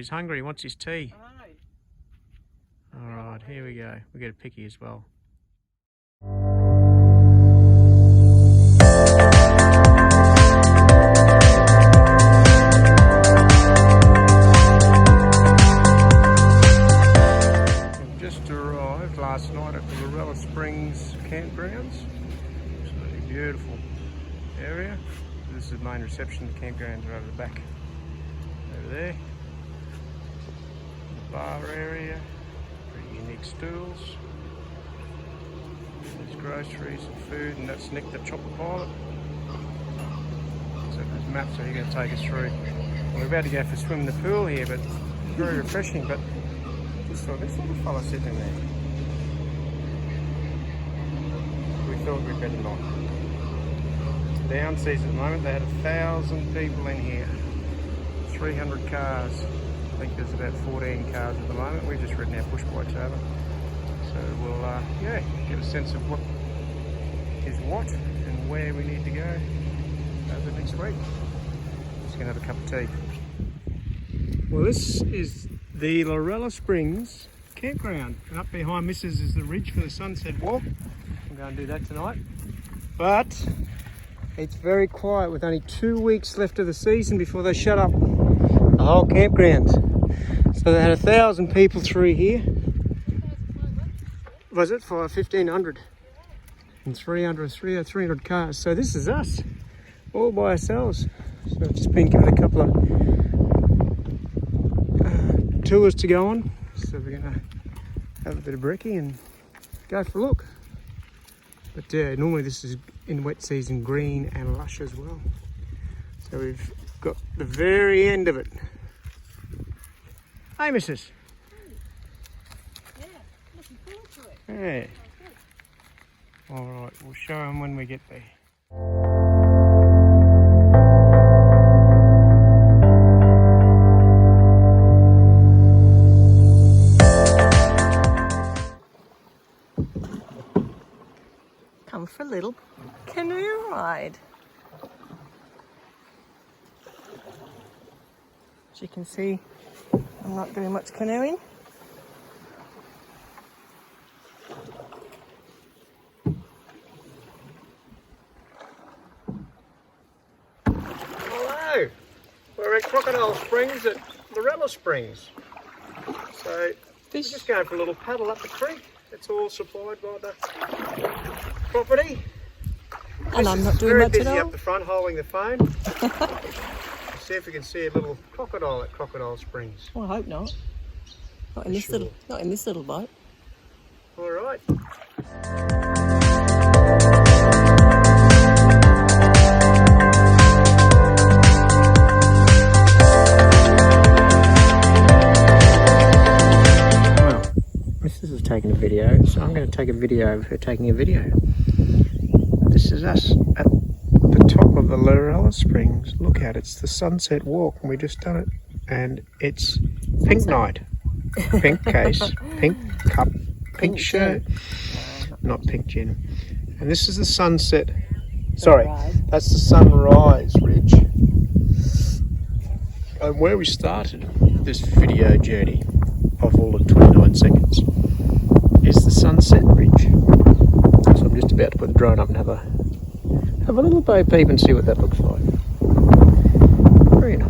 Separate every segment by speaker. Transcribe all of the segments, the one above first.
Speaker 1: He's hungry. He wants his tea.
Speaker 2: I know.
Speaker 1: Alright, here we go. We get a picky as well. We've just arrived last night at the Lorella Springs campgrounds. Absolutely beautiful area. This is the main reception. The campgrounds are over the back. Over there. The bar area. Pretty unique stools. There's groceries and food, and that's Nick the Chopper Pilot. So there's maps that he's going to take us through. We're about to go for a swim in the pool here, but it's very refreshing. But just saw this little fella sitting in there. We thought we'd better not. Down season at the moment, they had 1,000 people in here. 300 cars. I think there's about 14 cars at the moment. We've just ridden our push bikes over. So we'll yeah, get a sense of what is what and where we need to go over next week. Just gonna have a cup of tea. Well, this is the Lorella Springs campground. And up behind Mrs. is the ridge for the sunset walk. I'm going to do that tonight. But it's very quiet with only 2 weeks left of the season before they shut up the whole campground. So they had 1,000 people through here. Was it for 1,500? And 300 cars. So this is us, all by ourselves. So I've just been given a couple of tours to go on. So we're gonna have a bit of brekkie and go for a look. But normally this is in wet season green and lush as well. So we've got the very end of it. Hey, missus.
Speaker 2: Yeah, looking forward to it.
Speaker 1: Hey. All right, we'll show them when we get there.
Speaker 2: Come for a little canoe ride. As you can see, I'm not doing much canoeing.
Speaker 1: Hello, we're at Crocodile Springs at Lorella Springs. So we're just going for a little paddle up the creek. It's all supplied by the property.
Speaker 2: And I'm not doing much at all.
Speaker 1: Very busy up the front holding the phone. See if we can see a little crocodile at Crocodile Springs.
Speaker 2: Well, I hope not. Not in this little boat.
Speaker 1: All right. Well, Mrs. is taking a video, so I'm going to take a video of her taking a video. This is us at the top of the Lorella Springs. Look at it, it's the sunset walk, and we just done it. And it's pink night. Pink case, pink cup, pink shirt. Not pink gin. And this is the sunset. Sorry, that's the sunrise ridge. And where we started this video journey of all of 29 seconds is the sunset ridge. So I'm just about to put the drone up and have a little bow peep and see what that looks like. Very nice.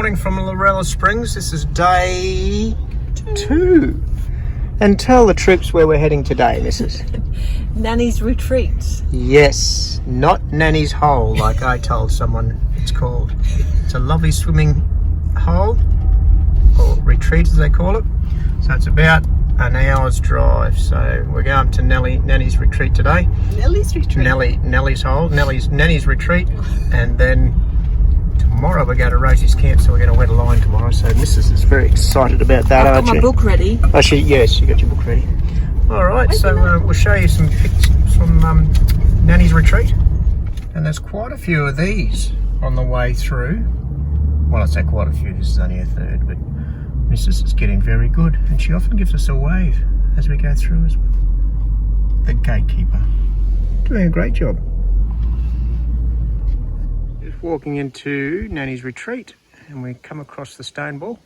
Speaker 1: morning from Lorella Springs. This is day 2. And tell the troops where we're heading today, Mrs.
Speaker 2: Nannies Retreat.
Speaker 1: Yes, not Nanny's Hole like I told someone it's called. It's a lovely swimming hole, or retreat as they call it. So it's about an hour's drive. So we're going to Nanny's Retreat today.
Speaker 2: Nellie's Retreat.
Speaker 1: Nellie's Hole, Nanny's Retreat, and then tomorrow we go to Rosie's Camp, so we're going to wet a line tomorrow. So Mrs. is very excited about that,
Speaker 2: I've
Speaker 1: aren't
Speaker 2: got
Speaker 1: you?
Speaker 2: my book ready.
Speaker 1: Oh, yes, you got your book ready. All right, so we'll show you some pics from Nanny's Retreat, and there's quite a few of these on the way through. Well, I say quite a few. This is only a third, but Mrs. is getting very good, and she often gives us a wave as we go through as well. The gatekeeper, doing a great job. Just walking into Nanny's Retreat, and we come across the stone ball.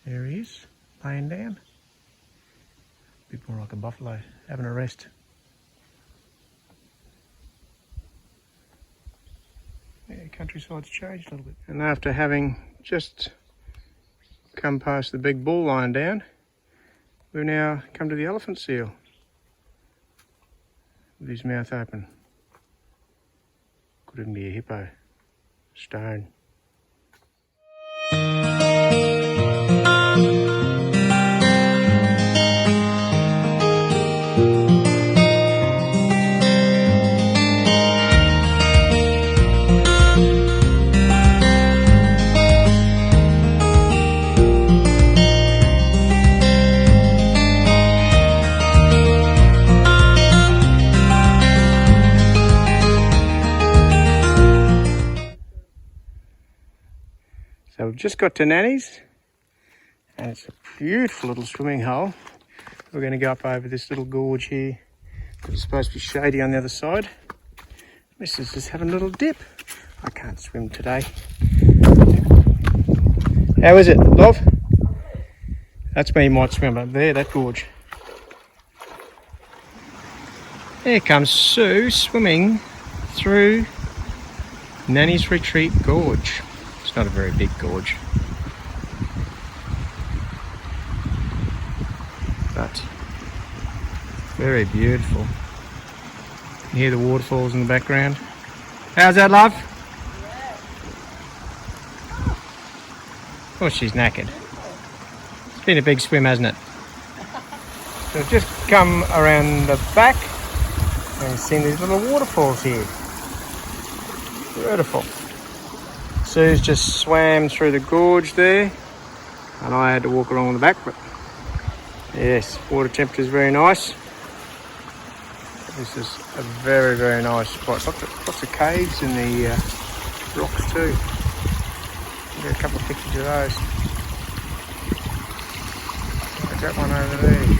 Speaker 1: There he is, laying down. A bit more like a buffalo, having a rest. Yeah, countryside's changed a little bit. And after having just come past the big bull lying down, we've now come to the elephant seal with his mouth open. Could even be a hippo. Stone. So we've just got to Nanny's, and it's a beautiful little swimming hole. We're going to go up over this little gorge here. It's supposed to be shady on the other side. Mrs. is having a little dip. I can't swim today. How is it, love? That's where you might swim up there, that gorge. There comes Sue swimming through Nanny's Retreat Gorge. It's not a very big gorge, but very beautiful. You can hear the waterfalls in the background. How's that, love? Oh, she's knackered. It's been a big swim, hasn't it? So we've just come around the back and seen these little waterfalls here. Beautiful. Sue's just swam through the gorge there, and I had to walk along the back, but yes, water temperature is very nice. This is a very, very nice spot. Lots of caves in the rocks too. I'll get a couple of pictures of those. Look at that one over there.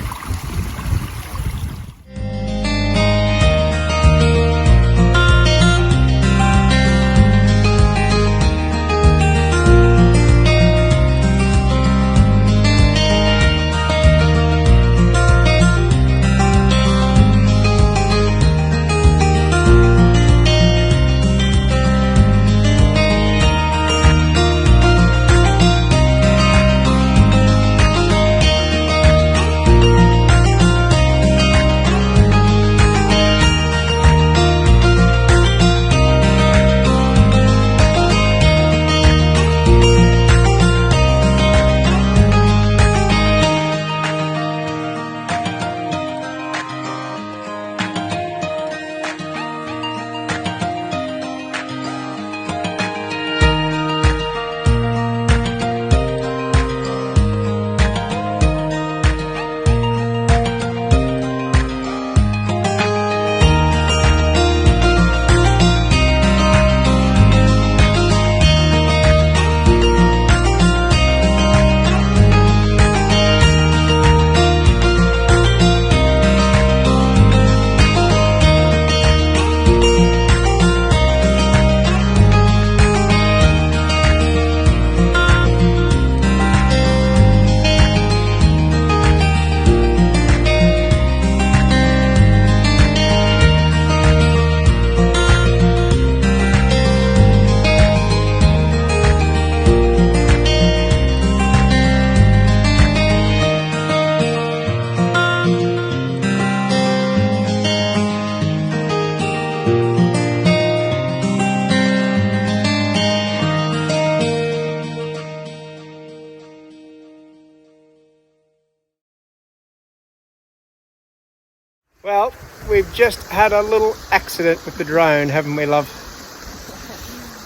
Speaker 1: Well, we've just had a little accident with the drone, haven't we, love?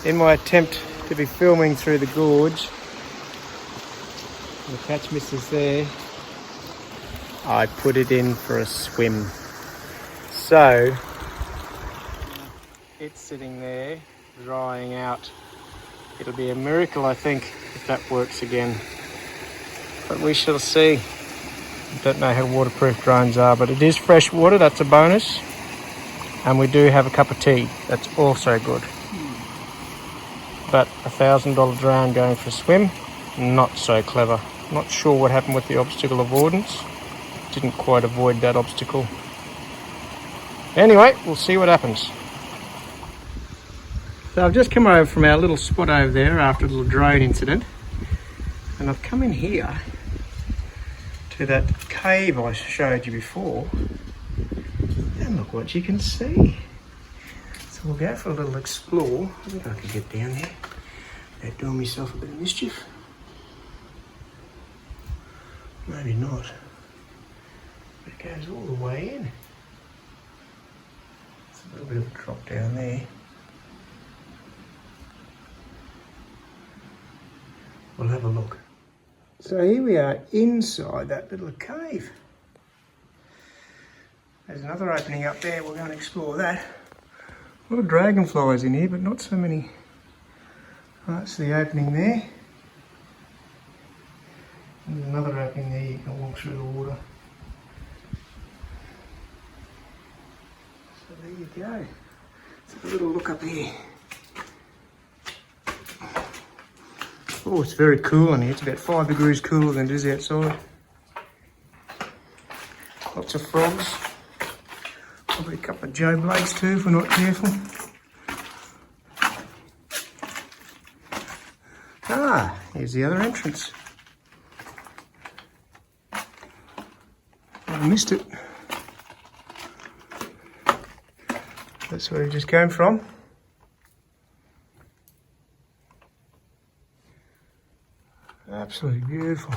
Speaker 1: In my attempt to be filming through the gorge, the catch misses there, I put it in for a swim. So, it's sitting there, drying out. It'll be a miracle, I think, if that works again. But we shall see. I don't know how waterproof drones are, but it is fresh water, that's a bonus. And we do have a cup of tea, that's also good. But $1,000 drone going for a swim, not so clever. Not sure what happened with the obstacle avoidance. Didn't quite avoid that obstacle. Anyway, we'll see what happens. So I've just come over from our little spot over there after the little drone incident. And I've come in here to that cave I showed you before, and look what you can see. So we'll go for a little explore. I think I can get down there without doing myself a bit of mischief. Maybe not, but it goes all the way in. It's a little bit of a drop down there. We'll have a look. So here we are inside that little cave. There's another opening up there, we're going to explore that. A lot of dragonflies in here, but not so many. That's the opening there. And there's another opening there, you can walk through the water. So there you go. Let's have a little look up here. Oh, it's very cool in here. It's about 5 degrees cooler than it is outside. Lots of frogs. Probably a couple of Joe blades too if we're not careful. Ah, here's the other entrance. I missed it. That's where we just came from. Absolutely beautiful.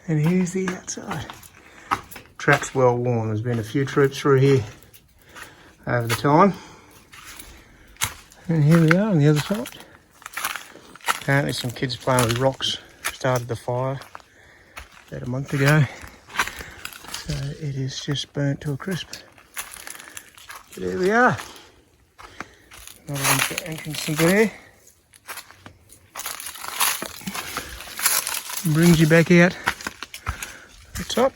Speaker 1: And here's the outside. Track's well worn. There's been a few trips through here over the time. And here we are on the other side. Apparently some kids playing with rocks started the fire about a month ago. So it is just burnt to a crisp. But there we are. Another entrance in there. Brings you back out the top.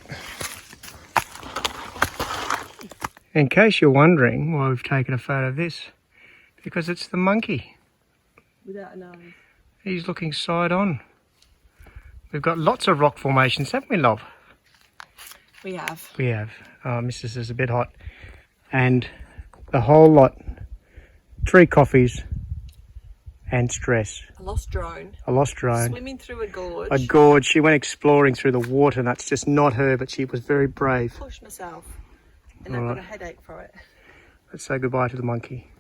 Speaker 1: In case you're wondering why we've taken a photo of this, because it's the monkey.
Speaker 2: Without a nose.
Speaker 1: He's looking side on. We've got lots of rock formations, haven't we, love?
Speaker 2: We have.
Speaker 1: We have. Oh, Missus is a bit hot. And the whole lot. 3 coffees and stress.
Speaker 2: A lost drone.
Speaker 1: A lost drone.
Speaker 2: Swimming through a gorge.
Speaker 1: A gorge. She went exploring through the water, and that's just not her, but she was very brave.
Speaker 2: Pushed myself. And
Speaker 1: All
Speaker 2: I've
Speaker 1: right.
Speaker 2: got a headache for it.
Speaker 1: Let's say goodbye to the monkey.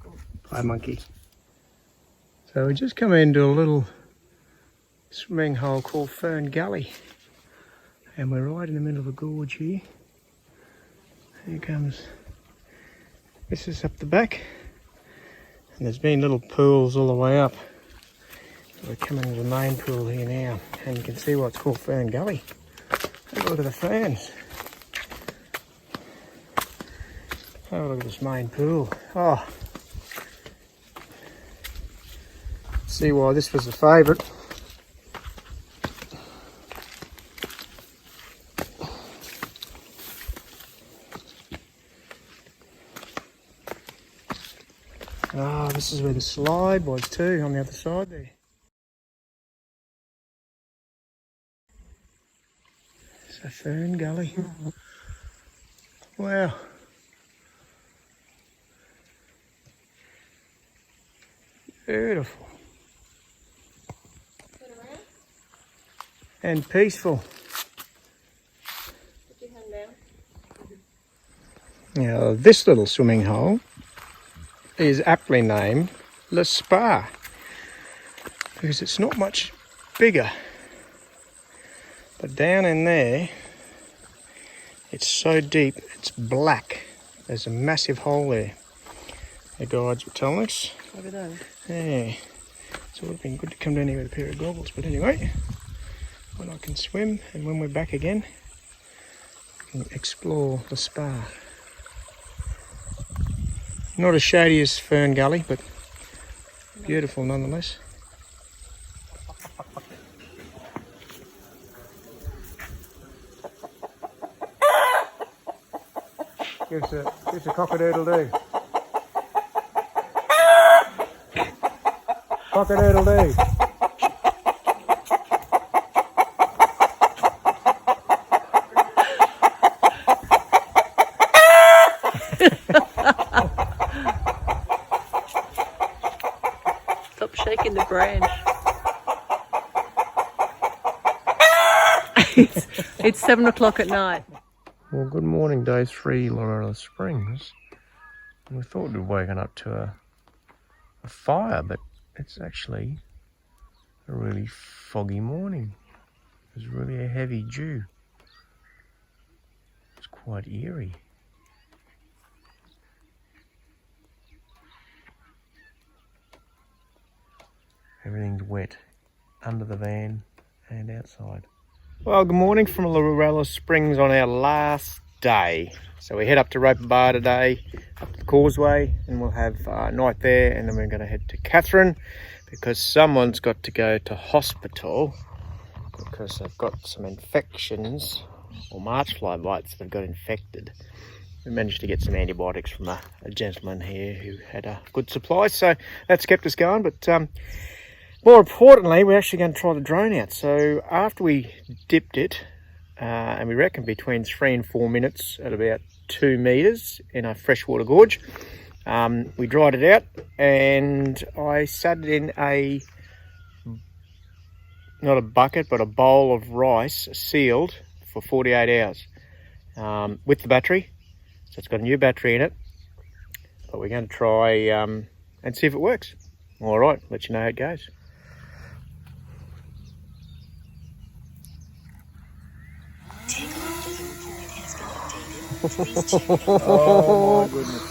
Speaker 2: Oh.
Speaker 1: Bye, monkey. So we just come into a little swimming hole called Fern Gully. And we're right in the middle of a gorge here. Here comes, this is up the back. And there's been little pools all the way up. We're coming to the main pool here now. And you can see why it's called Fern Gully. Have a look at the ferns. Have a look at this main pool. Oh. See why this was a favourite. Ah, this is where the slide was too, on the other side there. So Fern Gully. Wow. Beautiful. And peaceful.
Speaker 2: Put your hand down.
Speaker 1: Now this little swimming hole is aptly named Le Spa, because it's not much bigger. But down in there, it's so deep, it's black. There's a massive hole there. The guides were telling us.
Speaker 2: Look at that.
Speaker 1: Yeah. So it would have been good to come down here with a pair of goggles. But anyway, when I can swim and when we're back again, we can explore the spa. Not as shady as Fern Gully, but beautiful nonetheless. Give us a cock-a-doodle-doo. Cock-a-doodle-doo.
Speaker 2: Stop shaking the branch. It's 7 o'clock at night.
Speaker 1: Well, good morning, day 3, Lorella Springs. We thought we'd woken up to a fire, but it's actually a really foggy morning. There's really a heavy dew. It's quite eerie. Everything's wet under the van and outside. Well, good morning from Lorella Springs on our last day. So we head up to Roper Bar today, up the causeway, and we'll have a night there, and then we're going to head to Katherine because someone's got to go to hospital because they've got some infections, or marchfly bites that have got infected. We managed to get some antibiotics from a gentleman here who had a good supply, so that's kept us going. But more importantly, we're actually going to try the drone out. So after we dipped it, and we reckon between 3 and 4 minutes at about 2 metres in a freshwater gorge, we dried it out, and I sat it in a, not a bucket, but a bowl of rice, sealed, for 48 hours with the battery. So it's got a new battery in it, but we're going to try and see if it works. All right, let you know how it goes. Oh my goodness.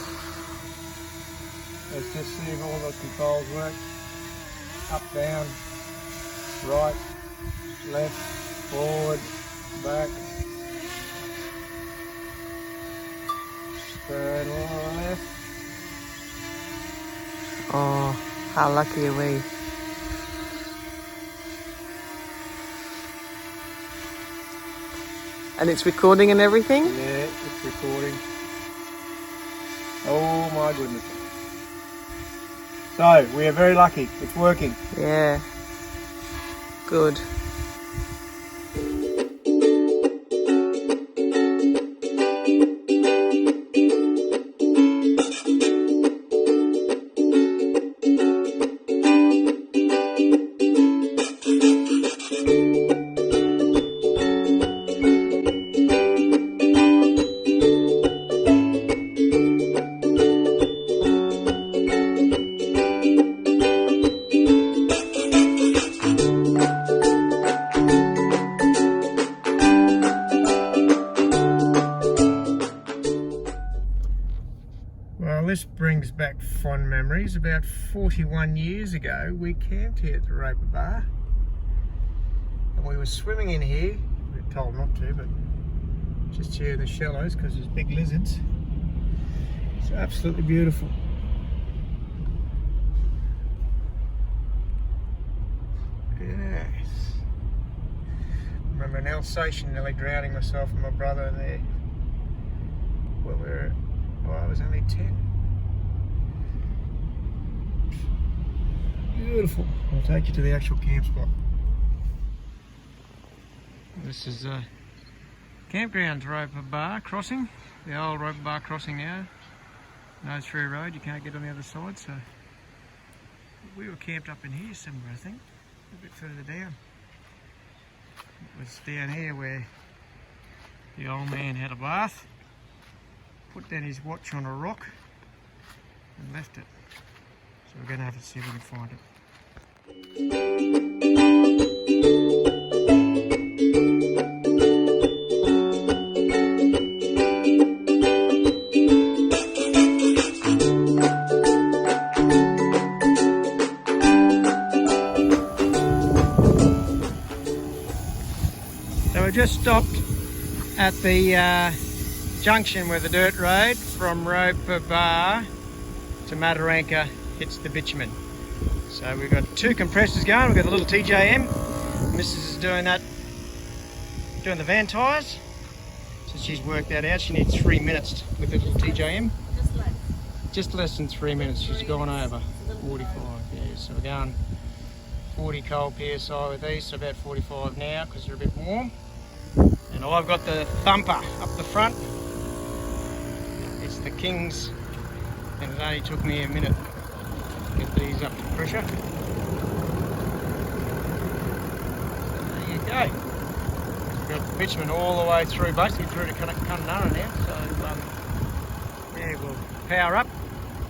Speaker 1: Let's just see if all the controls work. Up, down, right, left, forward, back, turn left.
Speaker 2: Oh, how lucky are we? And it's recording and everything?
Speaker 1: Yeah, it's recording. Oh my goodness. So, we are very lucky. It's working.
Speaker 2: Yeah. Good.
Speaker 1: Well, this brings back fond memories. About 41 years ago, we camped here at the Roper Bar. And we were swimming in here. We were told not to, but just here in the shallows because there's big lizards. It's absolutely beautiful. Yes. Remember an Alsatian nearly drowning myself and my brother in there. Well, I was only 10. Beautiful. I'll take you to the actual camp spot. This is Campgrounds Roper Bar crossing. The old Roper Bar crossing now. No through road, you can't get on the other side, so we were camped up in here somewhere, I think. A bit further down. It was down here where the old man had a bath. Put down his watch on a rock and left it. So we're going to have to see if we can find it. So we just stopped at the junction where the dirt road from Roper Bar to Mataranka hits the bitumen. So we've got 2 compressors going. We've got the little TJM. Mrs. is doing that, doing the van tyres. So she's worked that out. She needs 3 minutes with the little TJM. Just less than 3 minutes. She's gone over 45. Yeah, so we're going 40 cold PSI with these, so about 45 now because they're a bit warm. And I've got the thumper up the front. It's the Kings, and it only took me a minute to get these up to pressure. So there you go. We've got bitumen all the way through, basically through to Canoeing now. So yeah, we'll power up,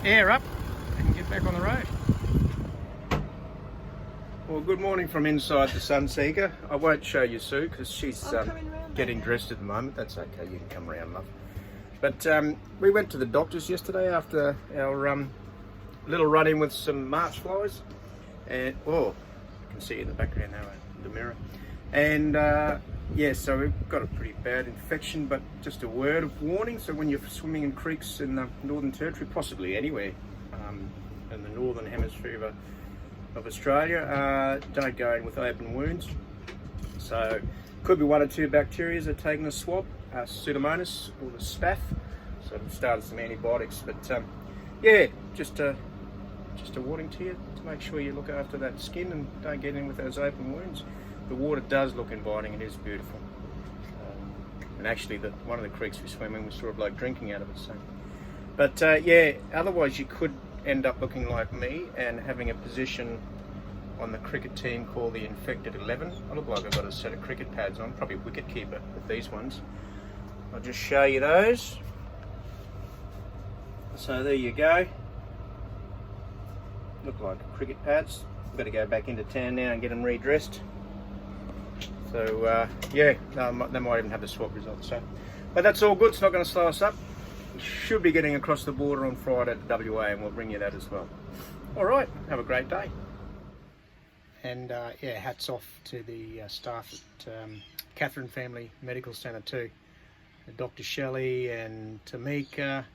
Speaker 1: air up, and get back on the road. Well, good morning from inside the Sunseeker. I won't show you Sue because she's getting dressed at the moment. That's okay, you can come around, love. But we went to the doctor's yesterday after our little run-in with some March flies. And, oh, I can see you in the background now, the mirror. And yeah, so we've got a pretty bad infection, but just a word of warning. So when you're swimming in creeks in the Northern Territory, possibly anywhere in the Northern Hemisphere of Australia, don't go in with open wounds. So could be 1 or 2 bacteria that are taking a swab, Pseudomonas or the Staph. So we've started some antibiotics, but yeah, just a warning to you to make sure you look after that skin and don't get in with those open wounds. The water does look inviting, it is beautiful. And actually, one of the creeks we swim in, we saw a bloke drinking out of it. So, but yeah, otherwise you could end up looking like me and having a position on the cricket team called the Infected 11. I look like I've got a set of cricket pads on, probably wicket keeper with these ones. I'll just show you those. So there you go. Look like cricket pads. Better go back into town now and get them redressed. So yeah, they might even have the swab results. So, but that's all good. It's not going to slow us up. We should be getting across the border on Friday to WA, and we'll bring you that as well. All right, have a great day. And yeah, hats off to the staff at Katherine Family Medical Centre too. Dr. Shelley and Tamika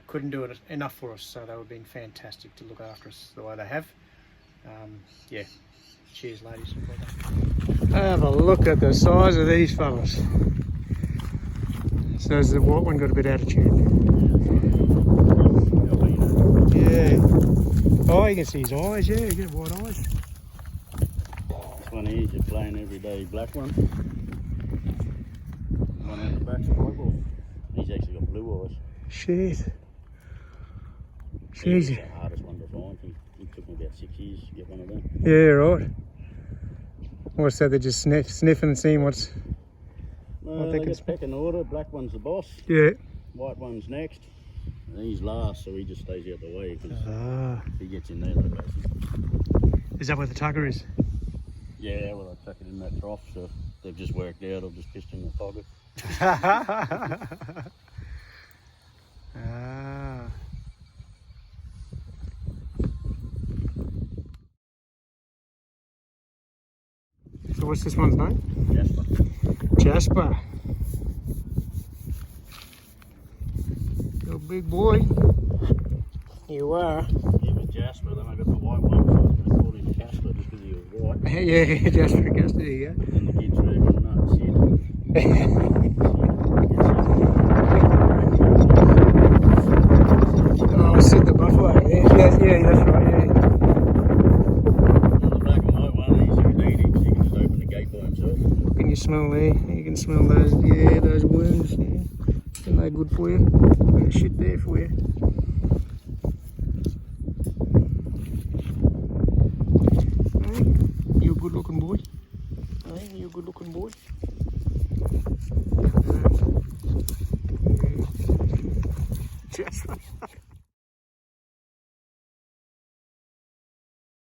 Speaker 1: couldn't do it enough for us, so they've been fantastic to look after us the way they have. Yeah, cheers ladies. Have a look at the size of these fellas. So has the white one got a bit of attitude? Yeah. Oh, you can see his eyes, yeah, you get white eyes.
Speaker 3: This one here is a plain everyday black one. One on the back's a white wolf. He's actually got blue eyes.
Speaker 1: Shit.
Speaker 3: He's the hardest one to find. He took me about 6 years to get one of them.
Speaker 1: Yeah, right. What's that? They're just sniffing and seeing what's...
Speaker 3: They just pick an order. Black one's the boss.
Speaker 1: Yeah.
Speaker 3: White one's next. And he's last, so he just stays out the way because he gets in there like that.
Speaker 1: Is that where the tugger is?
Speaker 3: Yeah, well, I tuck it in that trough, so they've just worked out. I've just pissed in the pocket. So what's this one's name? Jasper.
Speaker 1: Jasper. You big boy. You are.
Speaker 3: He was Jasper, then I got the white one, so I was going to call him Casper just because he was white.
Speaker 1: Yeah, Jasper, Casper, there you go.
Speaker 3: And the kids were going nuts.
Speaker 1: Oh, I see the buffalo. Yeah, that's right, yeah.
Speaker 3: And the black and white one, he's Houdini, because he can just open the gate by himself.
Speaker 1: Can you smell there? You can smell those, yeah, those wounds. Yeah. Isn't they good for you? Bit of shit there for you. Hey, you a good looking boy. Hey, you a good looking boy. Yeah. Jasper.